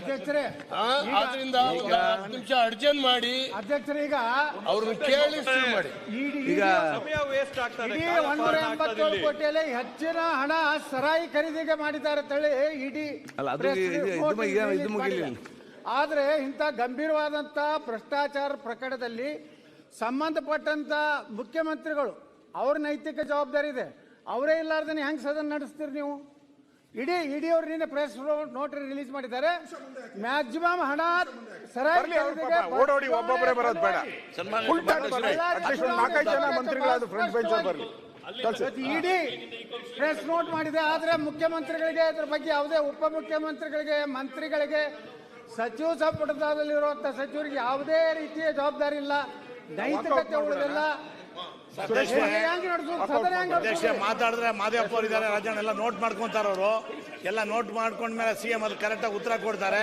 ಅಧ್ಯಕ್ಷರೇ, ಆದ್ರಿಂದ 10 ನಿಮಿಷ ಅರ್ಜೆಂಟ್ ಮಾಡಿ ಅಧ್ಯಕ್ಷರೇ, ಈಗ ಅವ್ರನ್ನ ಕೇಳಿ ಶುರು ಮಾಡಿ. ಈಗ 187 ಕೋಟಿಯಲ್ಲಿ ಹೆಚ್ಚಿನ ಹಣ ಸರಾಯಿ ಖರೀದಿಗೆ ಮಾಡಿದ್ದಾರೆ ಅಂತೇಳಿ ಇಡಿ ಆದ್ರೆ ಇಂಥ ಗಂಭೀರವಾದಂತ ಭ್ರಷ್ಟಾಚಾರ ಪ್ರಕರಣದಲ್ಲಿ ಸಂಬಂಧಪಟ್ಟಂತ ಮುಖ್ಯಮಂತ್ರಿಗಳು ಅವ್ರ ನೈತಿಕ ಜವಾಬ್ದಾರಿ ಇದೆ. ಅವರೇ ಇಲ್ಲಾರ್ದೇನೆ ಹೆಂಗ್ ಸದನ ನಡೆಸ್ತೀರಿ ನೀವು? ಇಡಿ ಅವ್ರು ನಿನ್ನೆ ಪ್ರೆಸ್ ನೋಟ್ ರಿಲೀಸ್ ಮಾಡಿದ್ದಾರೆ. ಮ್ಯಾಕ್ಸಿಮಮ್ ಹಣ ಸರಾಯಿ ಓಡೋಡಿ ಒಬ್ಬೊಬ್ಬರೇ ಬರೋದು ಬೇಡ. ಇಡಿ ಪ್ರೆಸ್ ನೋಟ್ ಮಾಡಿದೆ. ಆದ್ರೆ ಮುಖ್ಯಮಂತ್ರಿಗಳಿಗೆ ಇದ್ರ ಬಗ್ಗೆ ಯಾವುದೇ ಉಪಮುಖ್ಯಮಂತ್ರಿಗಳಿಗೆ, ಮಂತ್ರಿಗಳಿಗೆ, ಸಚಿವ ಸಂಪುಟದಲ್ಲಿರುವಂತ ಸಚಿವರಿಗೆ ಯಾವುದೇ ರೀತಿಯ ಜವಾಬ್ದಾರಿ ಇಲ್ಲ, ನೈತಿಕತೆ ಉಳಿದಿಲ್ಲ. ಮಾತಾಡಿದ್ರೆ ಮಾದೇವಪ್ಪ ಅವರು ಇದ್ದಾರೆ, ರಾಜಣ್ಣ ಎಲ್ಲ ನೋಟ್ ಮಾಡ್ಕೊಂತಾರ. ಅವರು ಎಲ್ಲ ನೋಟ್ ಮಾಡ್ಕೊಂಡ್ಮೇಲೆ ಸಿಎಂ ಅದು ಕರೆಕ್ಟ್ ಆಗಿ ಉತ್ತರ ಕೊಡ್ತಾರೆ.